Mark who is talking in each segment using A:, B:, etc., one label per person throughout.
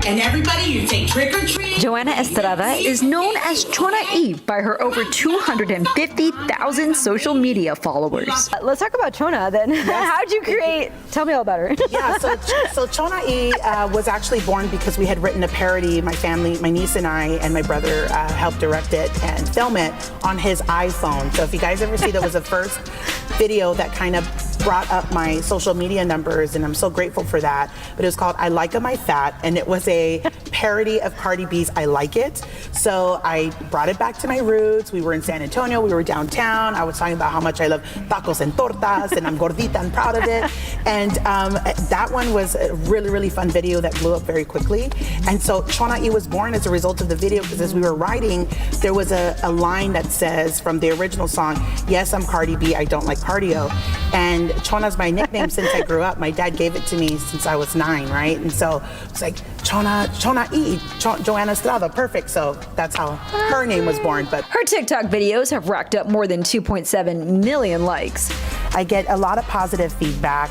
A: And everybody, you take trick or treat.
B: Joanna Estrada is known as Chona E by her over 250,000 social media followers. Let's talk about Chona then. Yes. How'd you create? Tell me all about her.
C: Yeah, so Chona E was actually born because we had written a parody. My family, my niece and I, and my brother helped direct it and film it on his iPhone. So if you guys ever see, that was the first video that kind of brought up my social media numbers, and I'm so grateful for that. But it was called I Like 'Em I Fat, and it was a parody of Cardi B's I Like It. So I brought it back to my roots. We were in San Antonio, we were downtown. I was talking about how much I love tacos and tortas, and I'm gordita and proud of it. And that one was a really, really fun video that blew up very quickly. And so Chona E was born as a result of the video, because as we were writing, there was a line that says from the original song, yes, I'm Cardi B, I don't like cardio. And Chona's my nickname since I grew up. My dad gave it to me since I was 9, right? And so it's like Chona E, Joanna Estrada, perfect. So that's how her name was born. But
B: her TikTok videos have racked up more than 2.7 million likes.
C: I get a lot of positive feedback.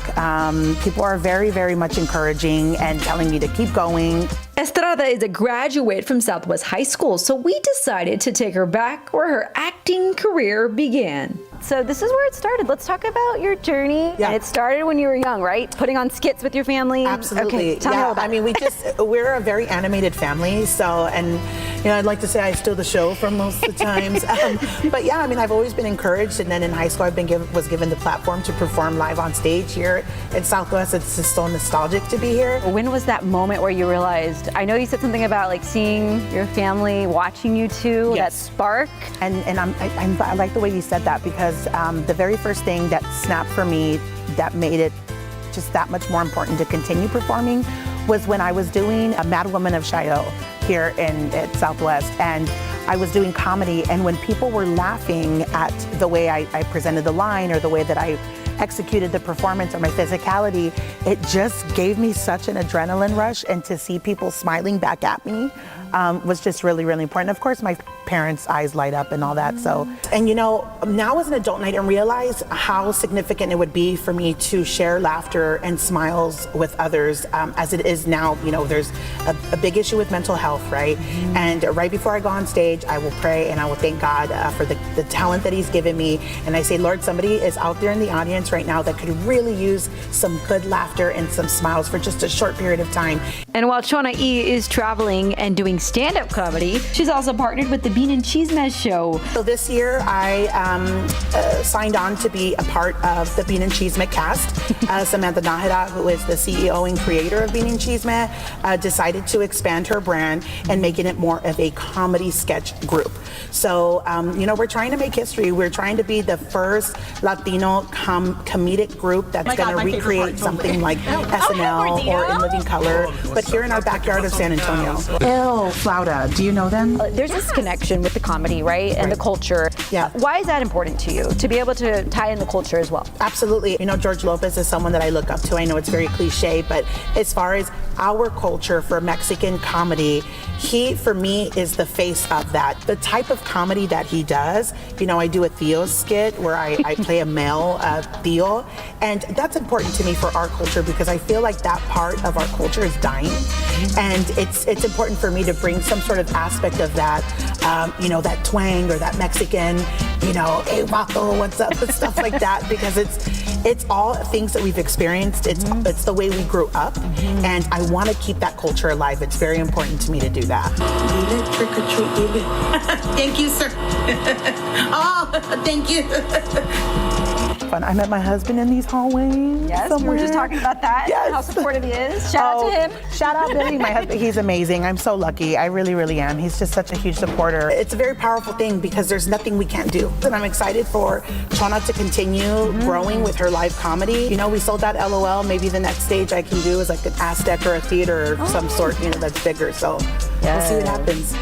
C: People are very, very much encouraging and telling me to keep going.
B: Estrada is a graduate from Southwest High School, so we decided to take her back where her acting career began. So this is where it started. Let's talk about your journey.
C: Yeah.
B: And it started when you were young, right? Putting on skits with your family.
C: Absolutely.
B: Okay, tell me all about
C: it. We're a very animated family. So, and I'd like to say I steal the show for most of the times. But yeah, I've always been encouraged. And then in high school, was given the platform to perform live on stage here at Southwest. It's just so nostalgic to be here.
B: When was that moment where you realized, I know you said something about like seeing your family watching you too, yes. That spark?
C: And I like the way you said that, because the very first thing that snapped for me that made it just that much more important to continue performing was when I was doing a Mad Woman of Chaillot here at Southwest, and I was doing comedy, and when people were laughing at the way I presented the line or the way that I executed the performance or my physicality, it just gave me such an adrenaline rush, and to see people smiling back at me was just really, really important. Of course, my parents' eyes light up and all that. So, and now as an adult, I didn't realize how significant it would be for me to share laughter and smiles with others, as it is now. There's a big issue with mental health, right? And right before I go on stage, I will pray and I will thank God for the talent that He's given me. And I say, Lord, somebody is out there in the audience right now that could really use some good laughter and some smiles for just a short period of time.
B: And while Chona E is traveling and doing stand-up comedy, she's also partnered with the Bean and Cheese Mez show.
C: So this year I signed on to be a part of the Bean and Cheese Mez cast. Samantha Nahara, who is the CEO and creator of Bean and Cheese Mez, decided to expand her brand and making it more of a comedy sketch group. So, we're trying to make history. We're trying to be the first Latino comedic group that's going to recreate something like SNL or In Living Color, but here in our backyard of San Antonio. El Flauta, do you know them?
B: There's this connection with the comedy, right? And the culture.
C: Yeah.
B: Why is that important to you, to be able to tie in the culture as well?
C: Absolutely. George Lopez is someone that I look up to. I know it's very cliche, but as far as our culture for Mexican comedy, he, for me, is the face of that. The type of comedy that he does, I do a Theo skit where I play a male Theo, and that's important to me for our culture, because I feel like that part of our culture is dying, and it's important for me to bring some sort of aspect of that, that twang or that Mexican, hey vato, what's up, and stuff like that, because it's all things that we've experienced. It's the way we grew up, and I want to keep that culture alive. It's very important to me to do that.
A: Trick or treat, baby. Thank you, sir. Oh, thank you.
C: Fun. I met my husband in these hallways.
B: Yes,
C: somewhere.
B: we were just talking about that.
C: Yes.
B: How supportive he is. Shout out to him.
C: Shout out Billy, my husband. He's amazing. I'm so lucky. I really, really am. He's just such a huge supporter. It's a very powerful thing, because there's nothing we can't do. And I'm excited for Chona to continue growing with her live comedy. We sold that LOL. Maybe the next stage I can do is like an Aztec or a theater of some sort, that's bigger. So we'll see what happens.